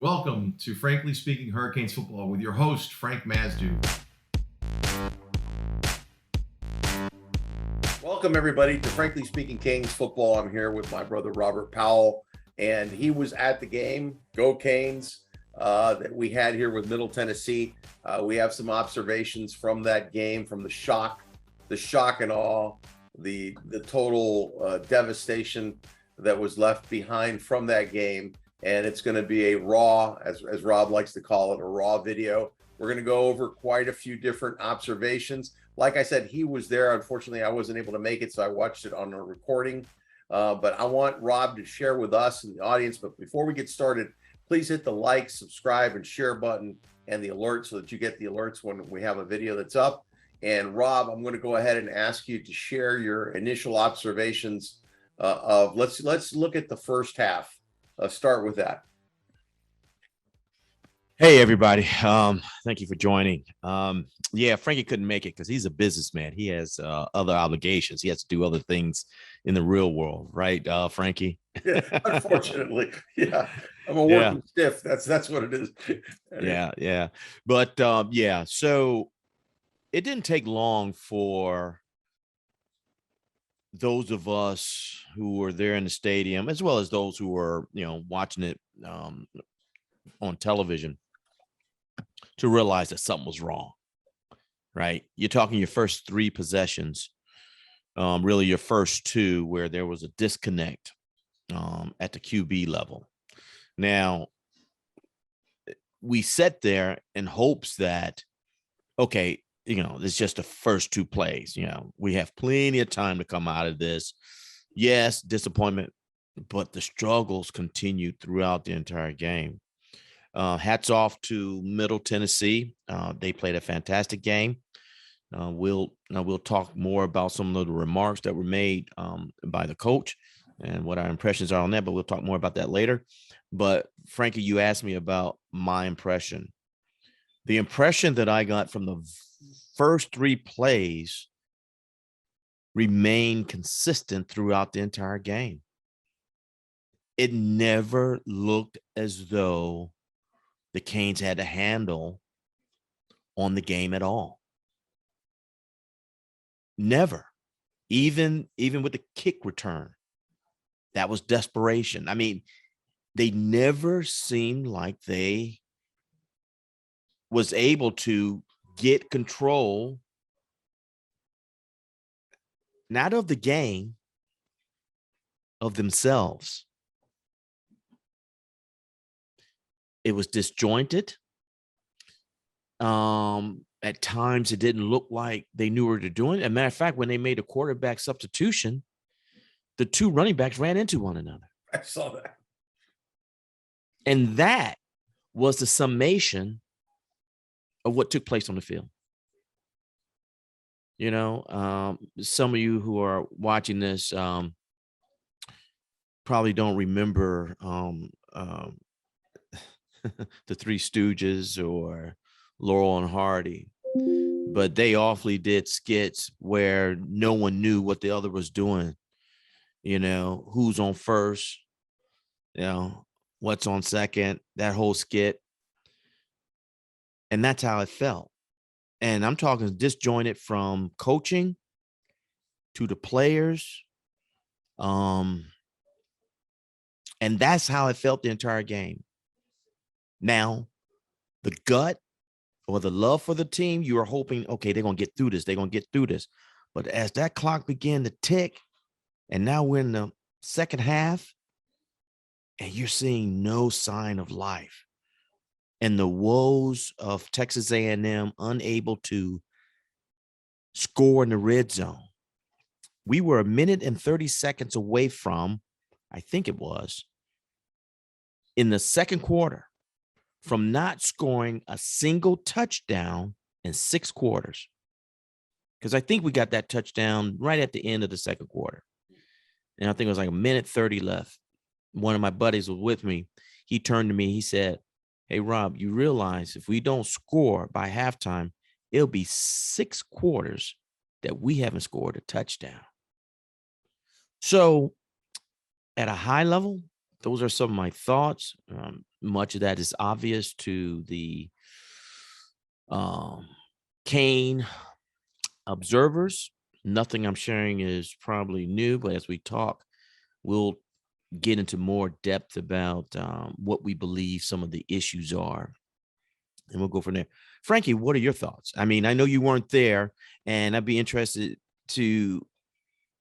Welcome to Frankly Speaking Hurricanes Football with your host, Frank Masdeu. Welcome, everybody, to Frankly Speaking Canes Football. I'm here with my brother, Robert Powell, and he was at the game, Go Canes, that we had here with Middle Tennessee. We have some observations from that game, from the shock and awe, the total devastation that was left behind from that game. And it's going to be a raw, as Rob likes to call it, a raw video. We're going to go over quite a few different observations. Like I said, he was there. Unfortunately, I wasn't able to make it, so I watched it on a recording. But I want Rob to share with us and the audience. But before we get started, please hit the like, subscribe, and share button and the alert so that you get the alerts when we have a video that's up. And Rob, I'm going to go ahead and ask you to share your initial observations of let's look at the first half. Start with that. Hey, everybody. Thank you for joining. Yeah, Frankie couldn't make it because he's a businessman. He has other obligations. He has to do other things in the real world, right, Frankie? Yeah, unfortunately, yeah. I'm a working stiff. That's what it is. Yeah. But yeah, so it didn't take long for those of us who were there in the stadium, as well as those who were, watching it on television, to realize that something was wrong, right? You're talking your first three possessions, really your first two, where there was a disconnect at the QB level. Now, we sat there in hopes that, okay, it's just the first two plays. We have plenty of time to come out of this. Yes, disappointment, but the struggles continued throughout the entire game. Hats off to Middle Tennessee. They played a fantastic game. We'll talk more about some of the remarks that were made by the coach and what our impressions are on that, but we'll talk more about that later. But Frankie, you asked me about my impression. The impression that I got from the first three plays remained consistent throughout the entire game. It never looked as though the Canes had a handle on the game at all. Never. Even with the kick return, that was desperation. I mean, they never seemed like they was able to get control, not of the game, of themselves. It was disjointed. At times, it didn't look like they knew what they're doing. As a matter of fact, when they made a quarterback substitution, the two running backs ran into one another. I saw that. And that was the summation of what took place on the field. Some of you who are watching this probably don't remember the Three Stooges or Laurel and Hardy, but they awfully did skits where no one knew what the other was doing. Who's on first, what's on second, that whole skit. And that's how it felt. And I'm talking disjointed from coaching to the players. And that's how it felt the entire game. Now, the gut or the love for the team, you are hoping, okay, they're going to get through this. They're going to get through this. But as that clock began to tick, and now we're in the second half, and you're seeing no sign of life. And the woes of Texas A&M unable to score in the red zone. We were a minute and 30 seconds away from, I think it was, in the second quarter, from not scoring a single touchdown in 6 quarters. Because I think we got that touchdown right at the end of the second quarter. And I think it was like a minute 30 left. One of my buddies was with me. He turned to me. He said, "Hey, Rob, you realize if we don't score by halftime, it'll be 6 quarters that we haven't scored a touchdown." So at a high level, those are some of my thoughts. Much of that is obvious to the um, Kane observers. Nothing I'm sharing is probably new, but as we talk, we'll get into more depth about what we believe some of the issues are, and we'll go from there. Frankie, what are your thoughts? I mean, I know you weren't there, and I'd be interested to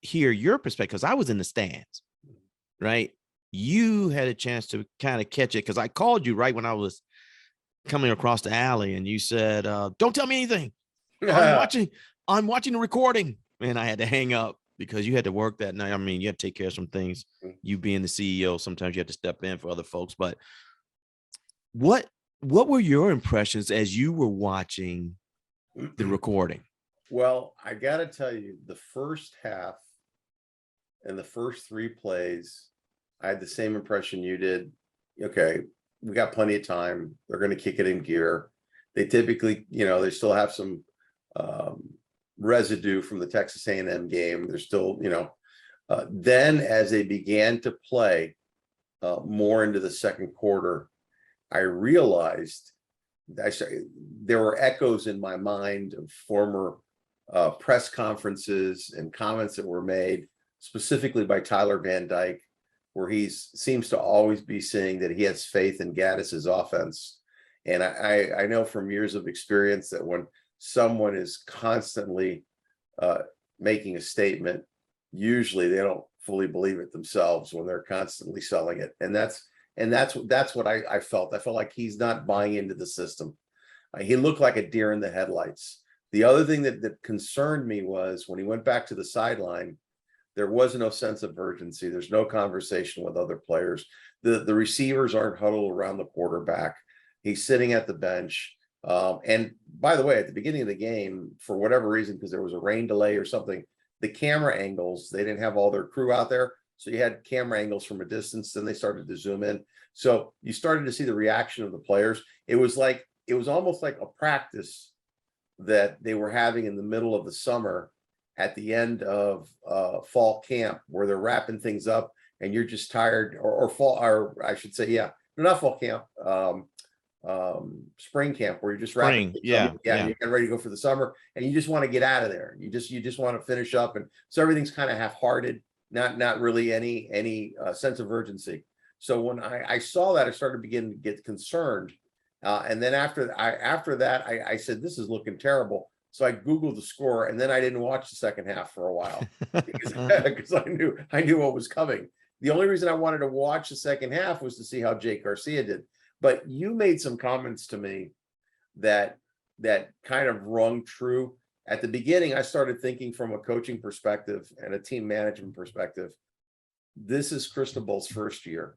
hear your perspective because I was in the stands, right? You had a chance to kind of catch it because I called you right when I was coming across the alley, and you said, "Don't tell me anything. I'm watching. I'm watching the recording," and I had to hang up because you had to work that night. I mean, you had to take care of some things. You being the CEO, sometimes you have to step in for other folks. But what were your impressions as you were watching the recording? Well, I got to tell you, the first half and the first three plays, I had the same impression you did. Okay, we got plenty of time. They're going to kick it in gear. They typically, they still have some residue from the Texas A&M game. They're still, then as they began to play more into the second quarter, I realized there were echoes in my mind of former press conferences and comments that were made specifically by Tyler Van Dyke, where he seems to always be saying that he has faith in Gaddis's offense. And I know from years of experience that when someone is constantly making a statement, usually they don't fully believe it themselves when they're constantly selling it. And that's what I felt. I felt like he's not buying into the system. He looked like a deer in the headlights. The other thing that concerned me was when he went back to the sideline, there was no sense of urgency. There's no conversation with other players. The receivers aren't huddled around the quarterback. He's sitting at the bench. And by the way, at the beginning of the game, for whatever reason, because there was a rain delay or something, the camera angles, they didn't have all their crew out there. So you had camera angles from a distance, then they started to zoom in. So you started to see the reaction of the players. It was almost like a practice that they were having in the middle of the summer at the end of fall camp, where they're wrapping things up and you're just tired, or fall, or I should say, yeah, not fall camp, spring camp, where you're just wrapping things up. Yeah, you're getting ready to go for the summer and you just want to get out of there. You just want to finish up. And so everything's kind of half-hearted, not really any sense of urgency. So when I saw that, I started beginning to get concerned. And then after that, I said, this is looking terrible. So I Googled the score, and then I didn't watch the second half for a while because I knew what was coming. The only reason I wanted to watch the second half was to see how Jake Garcia did. But you made some comments to me that kind of rung true. At the beginning, I started thinking from a coaching perspective and a team management perspective. This is Cristobal's first year.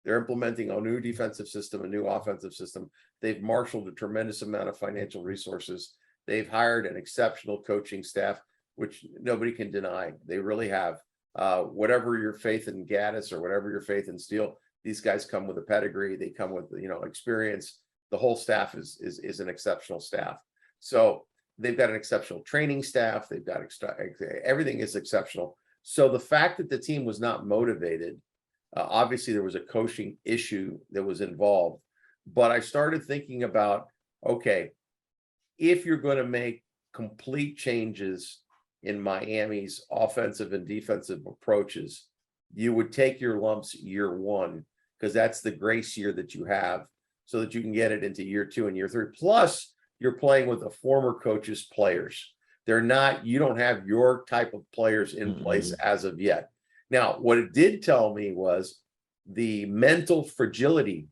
They're implementing a new defensive system, a new offensive system. They've marshaled a tremendous amount of financial resources. They've hired an exceptional coaching staff, which nobody can deny. They really have. Whatever your faith in Gaddis or whatever your faith in Steele, these guys come with a pedigree. They come with experience. The whole staff is an exceptional staff. So they've got an exceptional training staff. They've got everything is exceptional. So the fact that the team was not motivated, obviously there was a coaching issue that was involved. But I started thinking about, okay, if you're going to make complete changes in Miami's offensive and defensive approaches, you would take your lumps year one, because that's the grace year that you have, so that you can get it into year two and year three. Plus, you're playing with a former coach's players. You don't have your type of players in place as of yet. Now, what it did tell me was the mental fragility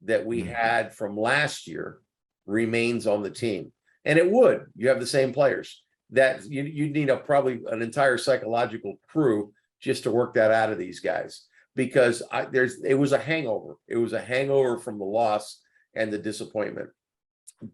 that we had from last year remains on the team. And it would. You have the same players. That you need probably an entire psychological crew just to work that out of these guys, because it was a hangover. It was a hangover from the loss and the disappointment.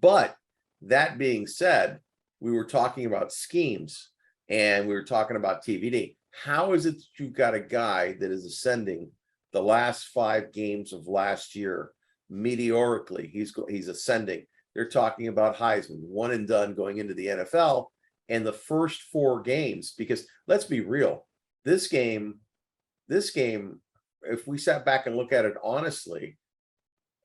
But that being said, we were talking about schemes and we were talking about TVD. How is it that you've got a guy that is ascending the last 5 games of last year meteorically? He's ascending. They're talking about Heisman, one and done going into the NFL, and the first 4 games, because let's be real, this game if we sat back and look at it honestly,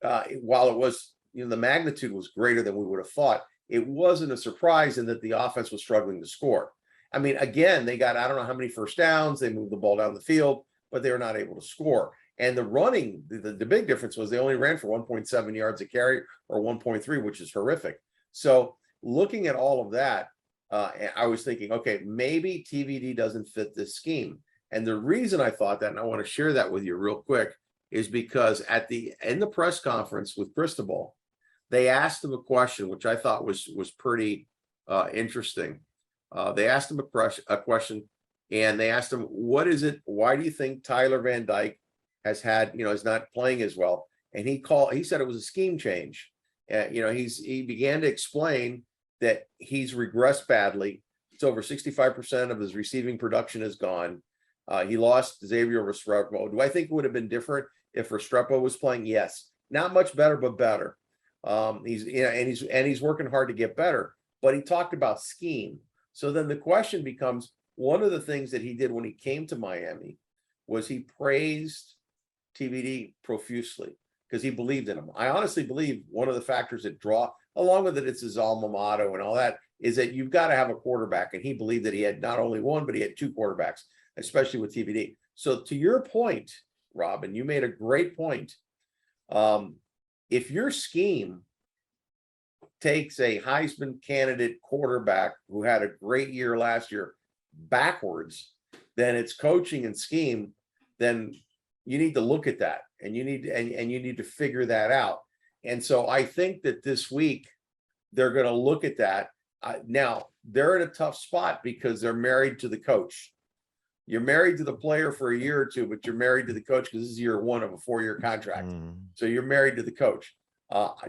while it was, the magnitude was greater than we would have thought, it wasn't a surprise in that the offense was struggling to score. I mean, again, they got, I don't know how many first downs, they moved the ball down the field, but they were not able to score. And the running, the big difference was they only ran for 1.7 yards a carry or 1.3, which is horrific. So looking at all of that, I was thinking, okay, maybe TVD doesn't fit this scheme. And the reason I thought that, and I want to share that with you real quick, is because in the press conference with Cristobal, they asked him a question, which I thought was pretty interesting. They asked him a question, and they asked him, what is it? Why do you think Tyler Van Dyke is not playing as well? And he said it was a scheme change. He began to explain that he's regressed badly. It's over 65% of his receiving production is gone. He lost Xavier Restrepo. Do I think it would have been different if Restrepo was playing? Yes. Not much better, but better. He's working hard to get better. But he talked about scheme. So then the question becomes, one of the things that he did when he came to Miami was he praised TVD profusely because he believed in him. I honestly believe one of the factors that draw, along with it, it's his alma mater and all that, is that you've got to have a quarterback. And he believed that he had not only one, but he had two quarterbacks, especially with TVD. So to your point, Robin, you made a great point. If your scheme takes a Heisman candidate quarterback who had a great year last year backwards, then it's coaching and scheme, then you need to look at that and you need to figure that out. And so I think that this week they're going to look at that. Now they're in a tough spot because they're married to the coach. You're married to the player for a year or two, but you're married to the coach because this is year one of a 4-year contract. So you're married to the coach.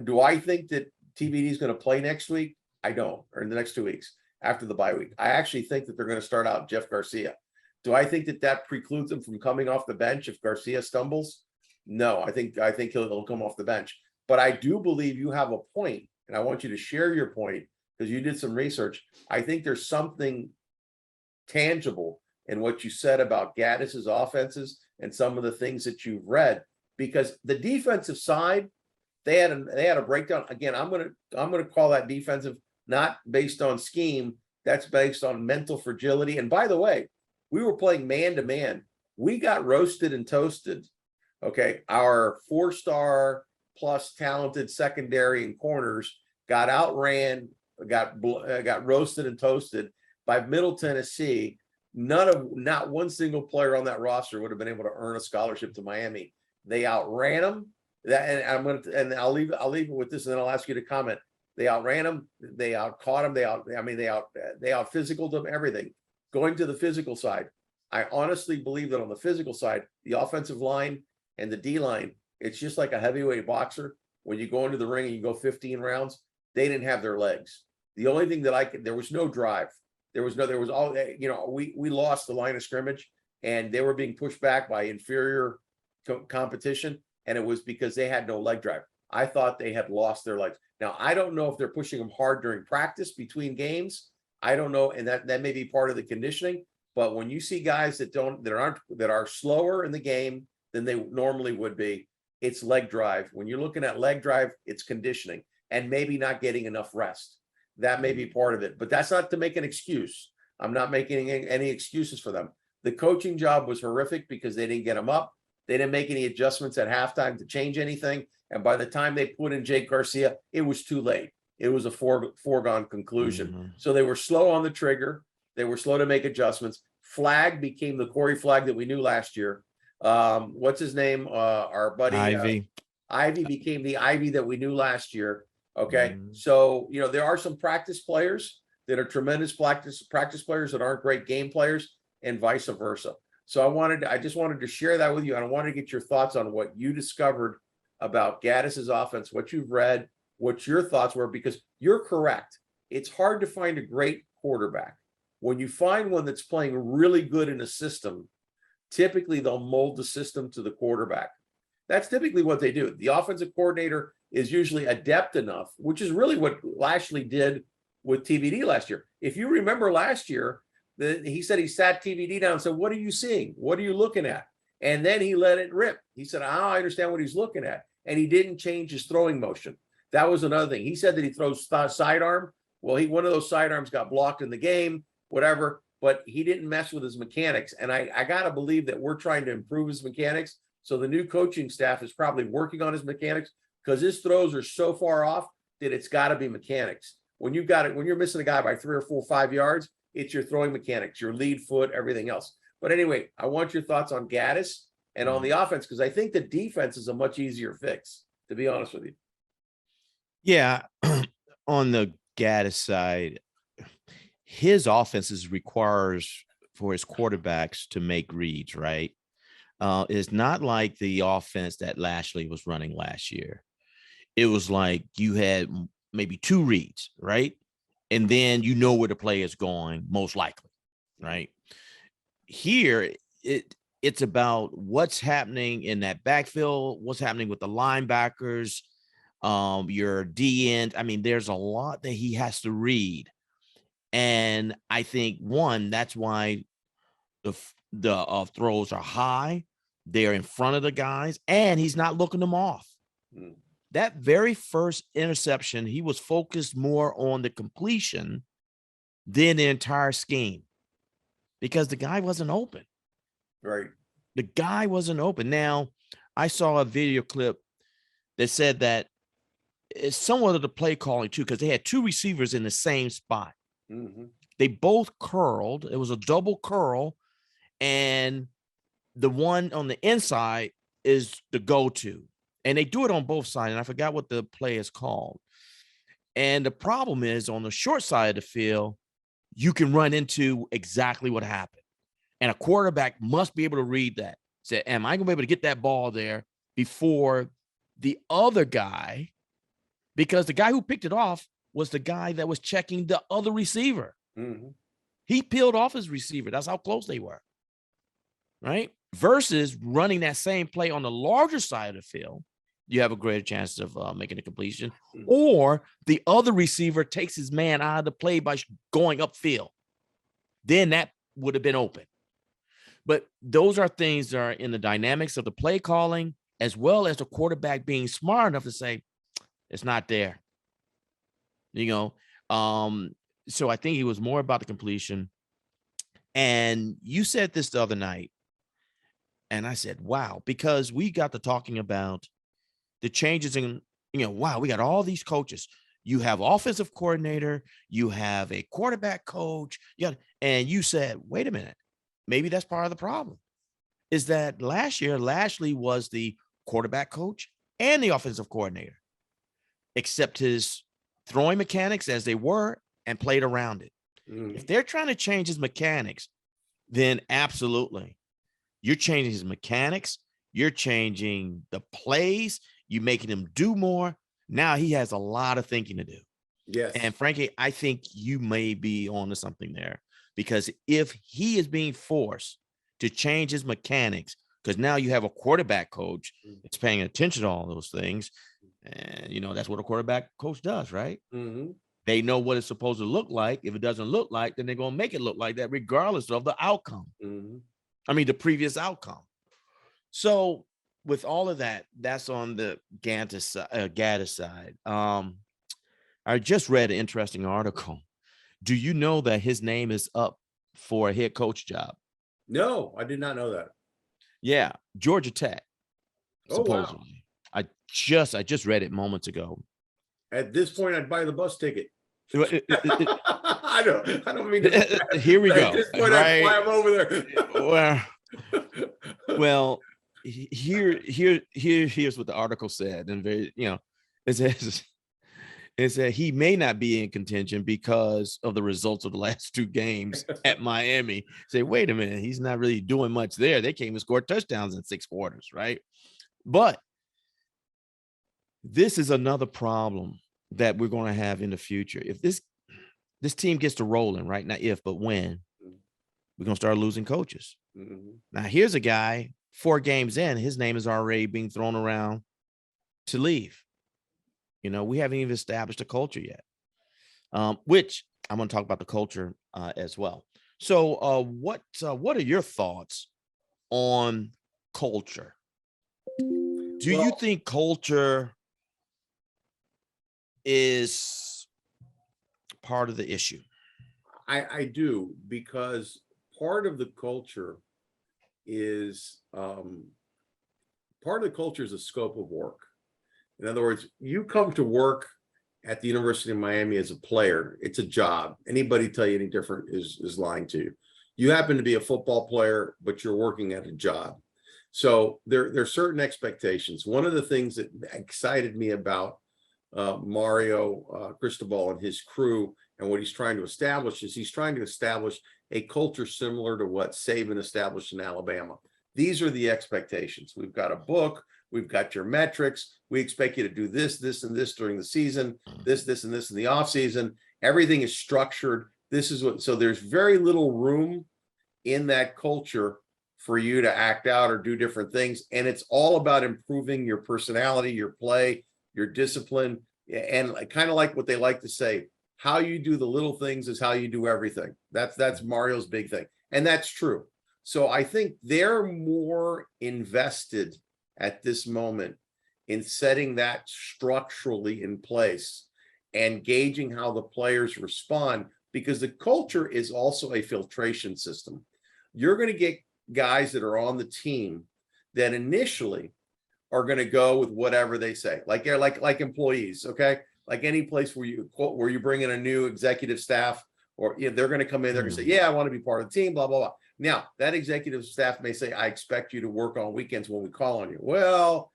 Do I think that TVD is going to play next week? I don't, or in the next 2 weeks after the bye week. I actually think that they're going to start out Jeff Garcia. Do I think that precludes him from coming off the bench if Garcia stumbles? No, I think he'll come off the bench. But I do believe you have a point, and I want you to share your point because you did some research. I think there's something tangible in what you said about Gaddis's offenses and some of the things that you've read, because the defensive side, they had a breakdown. Again, I'm gonna call that defensive, not based on scheme. That's based on mental fragility. And by the way, we were playing man to man. We got roasted and toasted. Okay, our 4-star plus talented secondary and corners got outran, got roasted and toasted by Middle Tennessee. Not one single player on that roster would have been able to earn a scholarship to Miami. They outran them. I'll leave it with this, and then I'll ask you to comment. They outran them. They outcaught them. They out physicaled them. Everything. Going to the physical side, I honestly believe that on the physical side, the offensive line and the D line, it's just like a heavyweight boxer. When you go into the ring and you go 15 rounds, they didn't have their legs. The only thing that there was no drive. There was all, we lost the line of scrimmage and they were being pushed back by inferior competition. And it was because they had no leg drive. I thought they had lost their legs. Now, I don't know if they're pushing them hard during practice between games. I don't know. And that may be part of the conditioning. But when you see guys that are slower in the game than they normally would be, it's leg drive. When you're looking at leg drive, it's conditioning and maybe not getting enough rest. That may be part of it, but that's not to make an excuse. I'm not making any excuses for them. The coaching job was horrific because they didn't get them up. They didn't make any adjustments at halftime to change anything. And by the time they put in Jake Garcia, it was too late. It was a foregone conclusion. So they were slow on the trigger. They were slow to make adjustments. Flag became the Corey Flag that we knew last year. What's his name? Our buddy Ivy. Ivy became the Ivy that we knew last year. Okay. So, there are some practice players that are tremendous practice players that aren't great game players, and vice versa. So I just wanted to share that with you. And I wanted to get your thoughts on what you discovered about Gaddis's offense, what you've read, what your thoughts were, because you're correct. It's hard to find a great quarterback. When you find one that's playing really good in a system, typically they'll mold the system to the quarterback. That's typically what they do. The offensive coordinator is usually adept enough, which is really what Lashley did with TVD last year. If you remember last year, he said he sat TVD down and said, "What are you seeing? What are you looking at?" And then he let it rip. He said, I understand what he's looking at. And he didn't change his throwing motion. That was another thing. He said that he throws sidearm. Well, one of those sidearms got blocked in the game, whatever, but he didn't mess with his mechanics. And I got to believe that we're trying to improve his mechanics. So the new coaching staff is probably working on his mechanics, because his throws are so far off that it's got to be mechanics. When you're missing a guy by 3 or 4 or 5 yards, it's your throwing mechanics, your lead foot, everything else. But anyway, I want your thoughts on Gaddis and on the offense, because I think the defense is a much easier fix, to be honest with you. Yeah. On the Gaddis side, his offenses requires for his quarterbacks to make reads, right? It's not like the offense that Lashley was running last year. It was like you had maybe 2 reads, right? And then you know where the play is going, most likely, right? Here, it's about what's happening in that backfield, what's happening with the linebackers, your D end. I mean, there's a lot that he has to read. And I think, one, that's why the throws are high. They're in front of the guys, and he's not looking them off. That very first interception, he was focused more on the completion than the entire scheme, because the guy wasn't open. Right. The guy wasn't open. Now, I saw a video clip that said that it's somewhat of the play calling too, because they had 2 receivers in the same spot. They both curled. It was a double curl, and the one on the inside is the go-to. And they do it on both sides, and I forgot what the play is called. And the problem is, on the short side of the field, you can run into exactly what happened. And a quarterback must be able to read that. Say, am I going to be able to get that ball there before the other guy? Because the guy who picked it off was the guy that was checking the other receiver. He peeled off his receiver. That's how close they were. Right? Versus running that same play on the larger side of the field, you have a greater chance of making a completion. Or the other receiver takes his man out of the play by going upfield. Then that would have been open. But those are things that are in the dynamics of the play calling, as well as the quarterback being smart enough to say, it's not there. So I think he was more about the completion. And you said this the other night, and I said, wow, because we got to talking about the changes in, wow, we got all these coaches. You have offensive coordinator, you have a quarterback coach, and you said, wait a minute, maybe that's part of the problem, is that last year, Lashley was the quarterback coach and the offensive coordinator, except his throwing mechanics as they were, and played around it. If they're trying to change his mechanics, then absolutely. You're changing his mechanics. You're changing the plays. You're making him do more. Now he has a lot of thinking to do. Yes. And frankly, I think you may be onto something there, because if he is being forced to change his mechanics, because now you have a quarterback coach that's paying attention to all those things. And, that's what a quarterback coach does, right? They know what it's supposed to look like. If it doesn't look like, then they're going to make it look like that, regardless of the outcome. I mean, the previous outcome. So with all of that, that's on the Gaddis side. I just read an interesting article. Do you know that his name is up for a head coach job? No, I did not know that. Yeah, Georgia Tech. Supposedly. Wow. I just read it moments ago. At this point, I'd buy the bus ticket. I don't mean to. Here we go. At this point, I'd fly him over there. Well, here's what the article said, and it said he may not be in contention because of the results of the last 2 games at Miami. Say, wait a minute, he's not really doing much there. They came and scored touchdowns in 6 quarters, right? But this is another problem that we're going to have in the future. If this team gets to rolling, right? Not if, but when, we're going to start losing coaches. Now, here's a guy 4 games in, his name is already being thrown around to leave. We haven't even established a culture yet, which I'm going to talk about the culture as well. So what are your thoughts on culture. Do you think culture is part of the issue? I do, because part of the culture is a scope of work. In other words, you come to work at the University of Miami as a player, it's a job. Anybody tell you any different is lying to you. You happen to be a football player, but you're working at a job. So there are certain expectations. One of the things that excited me about Mario Cristobal and his crew and what he's trying to establish is he's trying to establish a culture similar to what Saban established in Alabama. These are the expectations. We've got a book. We've got your metrics. We expect you to do this, this, and this during the season, this, and this in the off season. Everything is structured. This is what, so there's very little room in that culture for you to act out or do different things. And it's all about improving your personality, your play, your discipline, and kind of like what they like to say, how you do the little things is how you do everything. That's Mario's big thing. And that's true. So I think they're more invested at this moment in setting that structurally in place and gauging how the players respond, because the culture is also a filtration system. You're going to get guys that are on the team that initially are going to go with whatever they say, like employees, okay? Like any place where you bring in a new executive staff, or they're going to come in, they're going to say, yeah, I want to be part of the team, blah, blah, blah. Now, that executive staff may say, I expect you to work on weekends when we call on you. Well,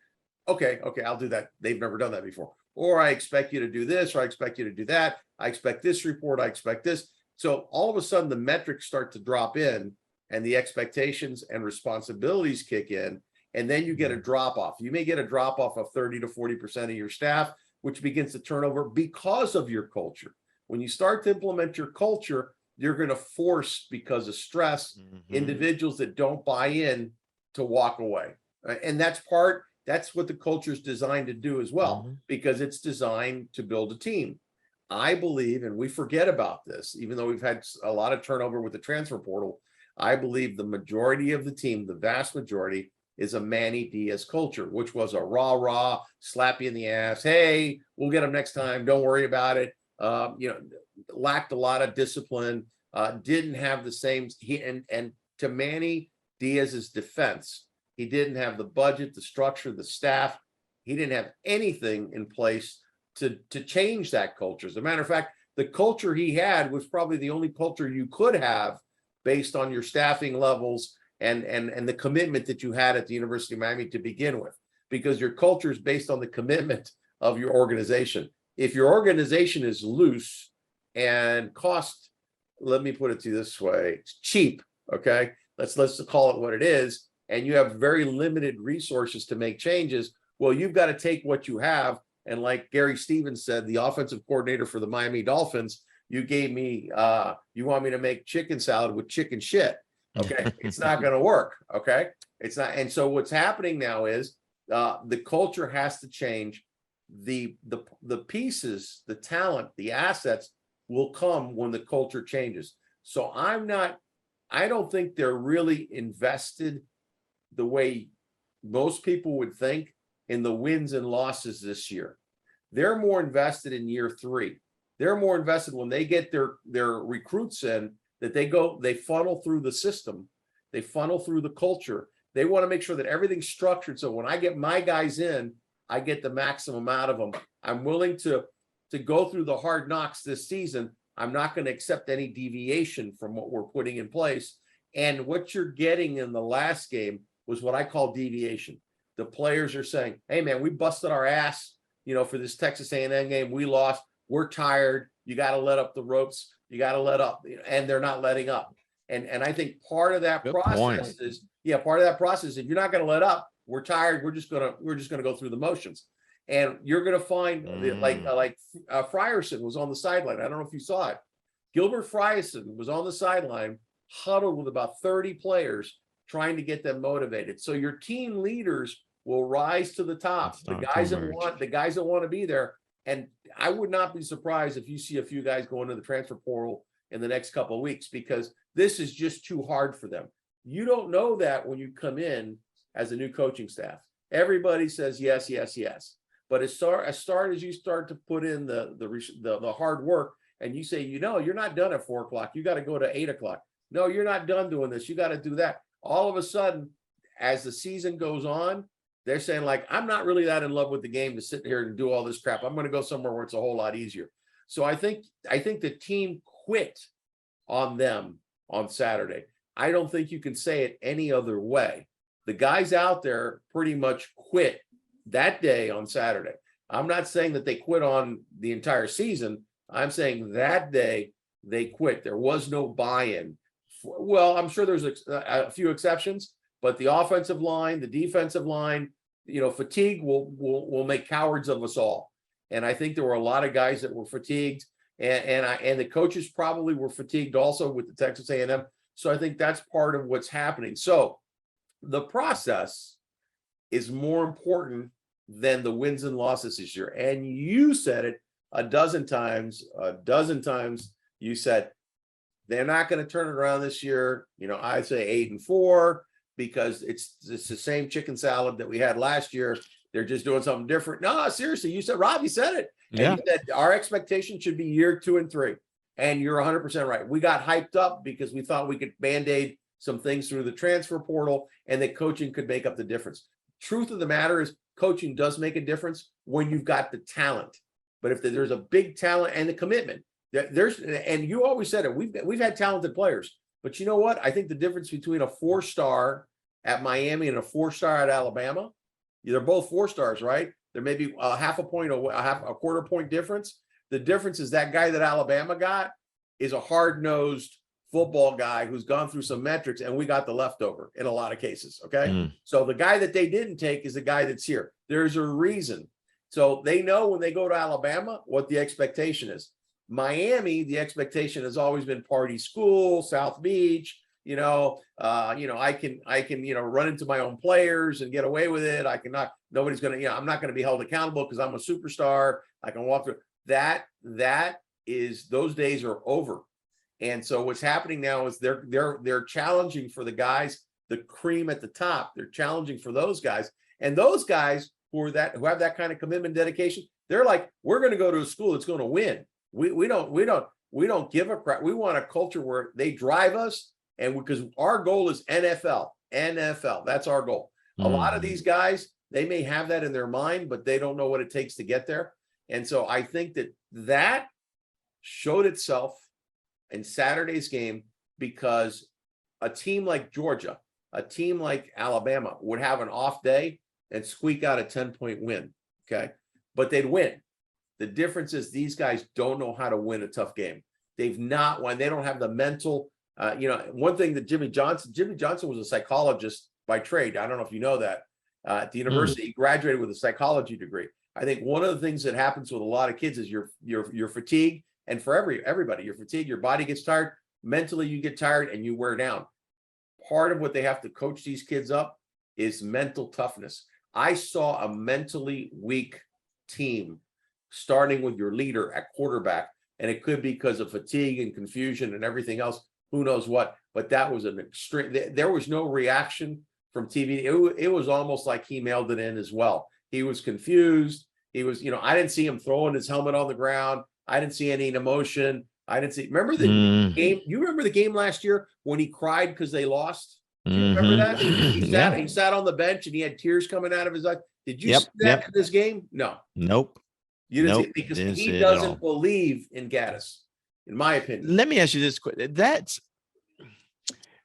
okay, I'll do that. They've never done that before. Or I expect you to do this, or I expect you to do that. I expect this report, I expect this. So all of a sudden the metrics start to drop in and the expectations and responsibilities kick in, and then you get a drop off. You may get a drop off of 30 to 40% of your staff, which begins to turn over because of your culture. When you start to implement your culture, you're going to force, because of stress, individuals that don't buy in to walk away. And that's what the culture is designed to do as well, because it's designed to build a team. I believe, and we forget about this, even though we've had a lot of turnover with the transfer portal, I believe the majority of the team, the vast majority, is a Manny Diaz culture, which was a rah, slap you in the ass. Hey, we'll get them next time. Don't worry about it. Lacked a lot of discipline, didn't have the same, and to Manny Diaz's defense, he didn't have the budget, the structure, the staff. He didn't have anything in place to change that culture. As a matter of fact, the culture he had was probably the only culture you could have based on your staffing levels and the commitment that you had at the University of Miami to begin with, because your culture is based on the commitment of your organization. If your organization is loose and cost, let me put it to you this way, it's cheap, okay? Let's call it what it is, and you have very limited resources to make changes, well, you've got to take what you have, and like Gary Stevens said, the offensive coordinator for the Miami Dolphins, you gave me, you want me to make chicken salad with chicken shit, okay? It's not going to work, okay? It's not, and so what's happening now is the culture has to change. The pieces, the talent, the assets will come when the culture changes. So I don't think they're really invested the way most people would think in the wins and losses this year. They're more invested in year 3. They're more invested when they get their recruits in, that they funnel through the system, they funnel through the culture. They want to make sure that everything's structured. So when I get my guys in, I get the maximum out of them. I'm willing to go through the hard knocks this season. I'm not going to accept any deviation from what we're putting in place. And what you're getting in the last game was what I call deviation. The players are saying, hey man, we busted our ass, for this Texas A&M game. We lost. We're tired. You got to let up the ropes. You got to let up. And they're not letting up. And I think part of that process is, part of that process, if you're not going to let up, we're tired. We're just gonna go through the motions, and you're gonna find like Frierson was on the sideline. I don't know if you saw it. Gilbert Frierson was on the sideline, huddled with about 30 players, trying to get them motivated. So your team leaders will rise to the top. The guys that want to be there. And I would not be surprised if you see a few guys go into the transfer portal in the next couple of weeks, because this is just too hard for them. You don't know that when you come in as a new coaching staff. Everybody says yes, yes, yes. But as you start to put in the hard work, and you say, you're not done at 4:00. You got to go to 8:00. No, you're not done doing this. You got to do that. All of a sudden, as the season goes on, they're saying, like, I'm not really that in love with the game to sit here and do all this crap. I'm going to go somewhere where it's a whole lot easier. So I think the team quit on them on Saturday. I don't think you can say it any other way. The guys out there pretty much quit that day on Saturday. I'm not saying that they quit on the entire season. I'm saying that day they quit. There was no buy-in. Well, I'm sure there's a few exceptions, but the offensive line, the defensive line, fatigue will make cowards of us all. And I think there were a lot of guys that were fatigued, and the coaches probably were fatigued also with the Texas A&M. So I think that's part of what's happening. So the process is more important than the wins and losses this year. And you said it a dozen times. You said they're not going to turn it around this year. I'd say 8-4 because it's the same chicken salad that we had last year. They're just doing something different. No, seriously, you said, Rob, you said it. Yeah. And you said our expectation should be year 2 and 3. And you're 100% right. We got hyped up because we thought we could Band-Aid some things through the transfer portal and that coaching could make up the difference. Truth of the matter is coaching does make a difference when you've got the talent. But if there's a big talent and the commitment, and you always said it, we've had talented players. But you know what? I think the difference between a 4-star at Miami and a 4-star at Alabama, they're both 4-stars, right? There may be a half a point, a quarter point difference. The difference is that guy that Alabama got is a hard-nosed football guy who's gone through some metrics, and we got the leftover in a lot of cases, okay? So the guy that they didn't take is the guy that's here. There's a reason. So they know when they go to Alabama what the expectation is. Miami, the expectation has always been party school, South Beach, I can run into my own players and get away with it. Nobody's going to, I'm not going to be held accountable because I'm a superstar. I can walk through that. Those days are over. And so what's happening now is they're challenging for the guys, the cream at the top. They're challenging for those guys, and those guys who have that kind of commitment, dedication. They're like, we're going to go to a school that's going to win. We don't give a crap. We want a culture where they drive us, and because our goal is NFL. That's our goal. A lot of these guys, they may have that in their mind, but they don't know what it takes to get there. And so I think that showed itself in Saturday's game, because a team like Georgia, a team like Alabama would have an off day and squeak out a 10-point win. Okay. But they'd win. The difference is these guys don't know how to win a tough game. They've not won. They don't have the mental, one thing that Jimmy Johnson was a psychologist by trade. I don't know if you know that. At the university, he graduated with a psychology degree. I think one of the things that happens with a lot of kids is you're fatigued. And for everybody, you're fatigued, your body gets tired, mentally you get tired and you wear down. Part of what they have to coach these kids up is mental toughness. I saw a mentally weak team starting with your leader at quarterback, and it could be because of fatigue and confusion and everything else, who knows what, but that was an extreme, there was no reaction from TV. It was almost like he mailed it in as well. He was confused. He was, I didn't see him throwing his helmet on the ground. I didn't see any emotion. Remember the game? You remember the game last year when he cried because they lost? Do you remember that? He sat on the bench and he had tears coming out of his eyes. Did you see that in this game? No. Nope. You didn't see it because he doesn't believe in Gaddis, in my opinion. Let me ask you this question.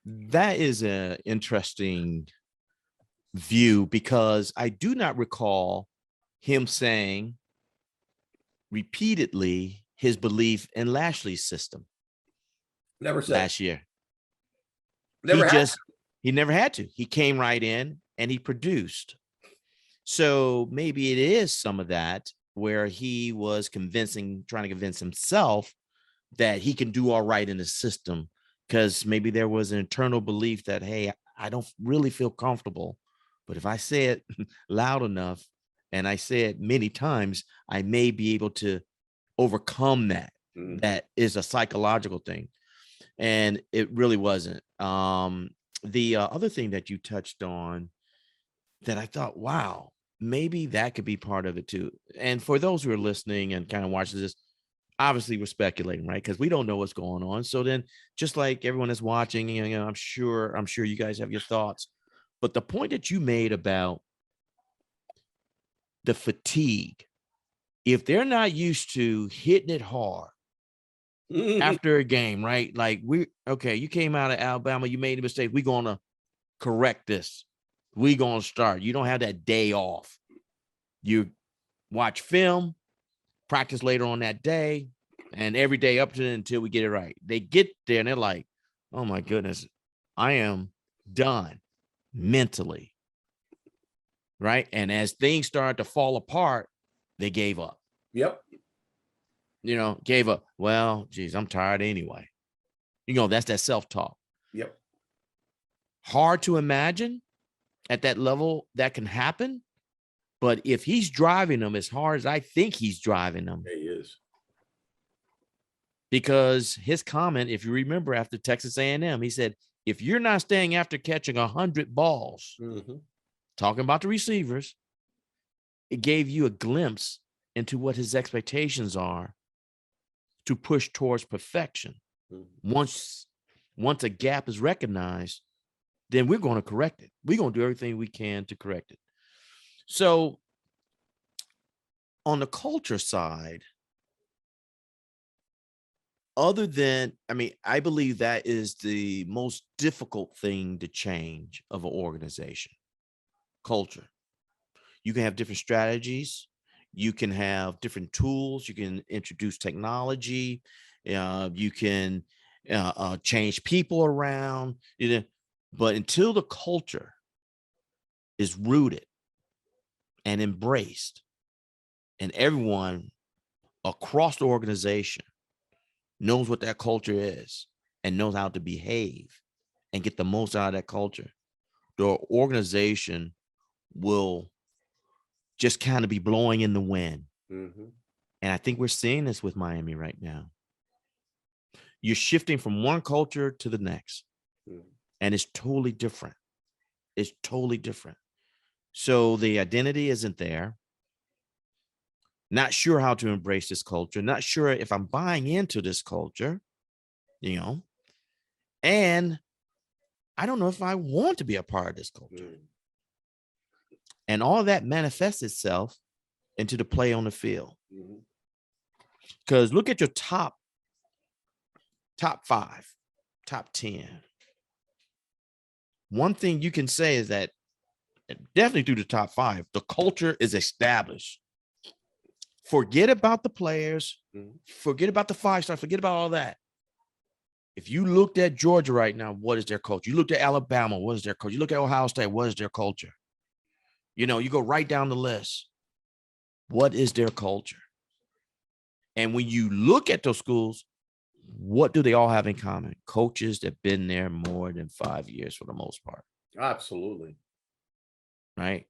That is an interesting view, because I do not recall him saying repeatedly his belief in Lashley's system. Never said last year. He never had to. He came right in and he produced. So maybe it is some of that where he was trying to convince himself that he can do all right in the system, because maybe there was an internal belief that, hey, I don't really feel comfortable, but if I say it loud enough and I say it many times, I may be able to overcome that. That is a psychological thing. And it really wasn't. The other thing that you touched on that I thought, wow, maybe that could be part of it too. And for those who are listening and kind of watching this, obviously we're speculating, right? Because we don't know what's going on. So then, just like everyone that's watching, I'm sure you guys have your thoughts. But the point that you made about the fatigue, if they're not used to hitting it hard after a game, right? Like you came out of Alabama, you made a mistake. We're gonna correct this. We're gonna start. You don't have that day off. You watch film, practice later on that day, and every day up to until we get it right. They get there and they're like, oh my goodness, I am done mentally. Right. And as things started to fall apart, they gave up. Yep. Gave up. Well, geez, I'm tired anyway. That's that self-talk. Yep. Hard to imagine at that level that can happen. But if he's driving them as hard as I think he's driving them, yeah, he is. Because his comment, if you remember, after Texas A&M, he said, if you're not staying after catching 100 balls, talking about the receivers, it gave you a glimpse into what his expectations are to push towards perfection. Once a gap is recognized, then we're going to correct it. We're going to do everything we can to correct it. So on the culture side, other than, I believe that is the most difficult thing to change of an organization. Culture. You can have different strategies. You can have different tools. You can introduce technology. You can change people around. But until the culture is rooted and embraced, and everyone across the organization knows what that culture is and knows how to behave and get the most out of that culture, the organization will just kind of be blowing in the wind. And I think we're seeing this with Miami right now. You're shifting from one culture to the next, and it's totally different. It's totally different. So the identity isn't there. Not sure how to embrace this culture. Not sure if I'm buying into this culture, and I don't know if I want to be a part of this culture. And all of that manifests itself into the play on the field. Because look at your top 5, top 10. One thing you can say is that definitely through the top 5, the culture is established. Forget about the players. Forget about the 5-star. Forget about all that. If you looked at Georgia right now, what is their culture? You looked at Alabama, what is their culture? You look at Ohio State, what is their culture? You go right down the list. What is their culture? And when you look at those schools, what do they all have in common? Coaches that have been there more than 5 years for the most part. Absolutely. Right?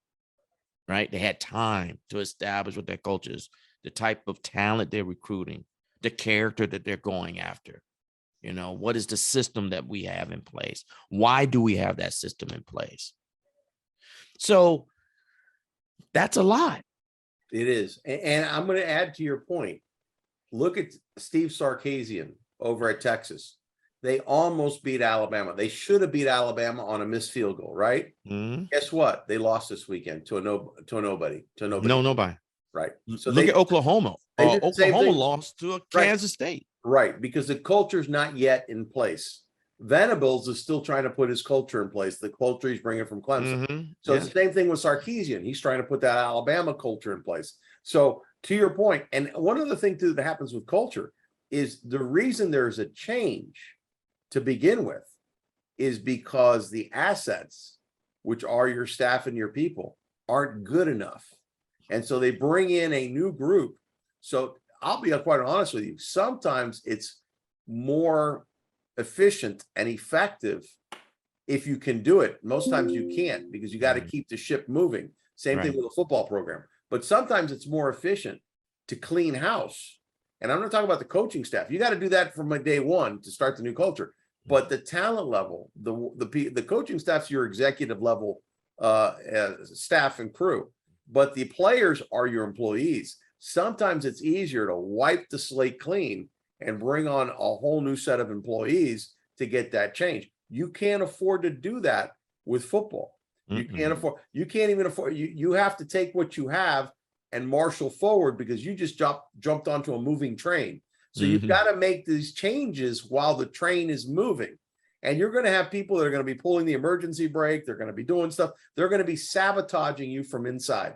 They had time to establish what their culture is, the type of talent they're recruiting, the character that they're going after. What is the system that we have in place? Why do we have that system in place? So that's a lot. It is. And I'm going to add to your point. Look at Steve Sarkisian over at Texas. They almost beat Alabama. They should have beat Alabama on a missed field goal, right? Guess what? They lost this weekend to nobody. Nobody. Right. So look at Oklahoma. Oklahoma lost to a Kansas State. Right, because the culture's not yet in place. Venables is still trying to put his culture in place, the culture he's bringing from Clemson. So it's the same thing with Sarkisian. He's trying to put that Alabama culture in place. So to your point, and one of the things that happens with culture is the reason there's a change to begin with is because the assets, which are your staff and your people, aren't good enough. And so they bring in a new group. So I'll be quite honest with you. Sometimes it's more efficient and effective if you can do it. Most times you can't, because you got to keep the ship moving. Same thing with a football program. But sometimes it's more efficient to clean house. And I'm not talking about the coaching staff. You got to do that from day one to start the new culture. But the talent level, the coaching staff's your executive level staff and crew, but the players are your employees. Sometimes it's easier to wipe the slate clean and bring on a whole new set of employees to get that change. You can't afford to do that with football. You can't afford, you can't even afford, you have to take what you have and marshal forward, because you just jumped onto a moving train. So you've got to make these changes while the train is moving. And you're going to have people that are going to be pulling the emergency brake. They're going to be doing stuff. They're going to be sabotaging you from inside.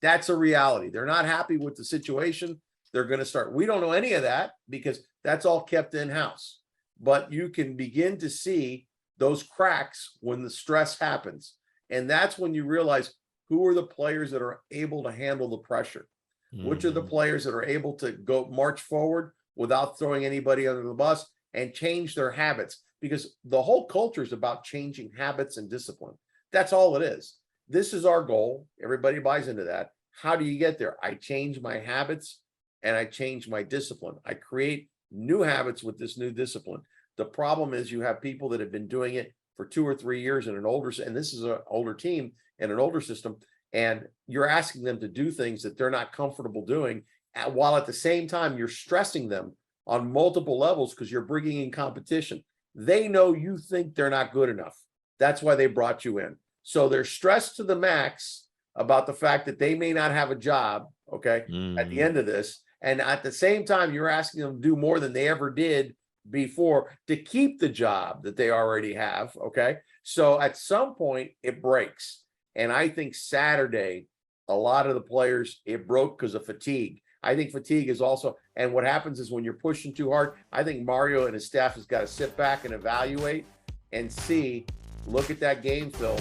That's a reality. They're not happy with the situation. They're going to start. We don't know any of that because that's all kept in-house. But you can begin to see those cracks when the stress happens. And that's when you realize who are the players that are able to handle the pressure. Which are the players that are able to go march forward without throwing anybody under the bus and change their habits, because the whole culture is about changing habits and discipline. That's all it is. This is our goal. Everybody buys into that. How do you get there? I change my habits and I change my discipline. I create new habits with this new discipline. The problem is you have people that have been doing it for 2 or 3 years in an older, and this is an older team and an older system, and you're asking them to do things that they're not comfortable doing, while at the same time you're stressing them on multiple levels because you're bringing in competition. They know you think they're not good enough. That's why they brought you in. So they're stressed to the max about the fact that they may not have a job, okay, at the end of this. And at the same time, you're asking them to do more than they ever did before to keep the job that they already have, okay? So at some point, it breaks. And I think Saturday, a lot of the players, it broke because of fatigue. I think fatigue is also, and what happens is when you're pushing too hard, I think Mario and his staff has got to sit back and evaluate and see, look at that game film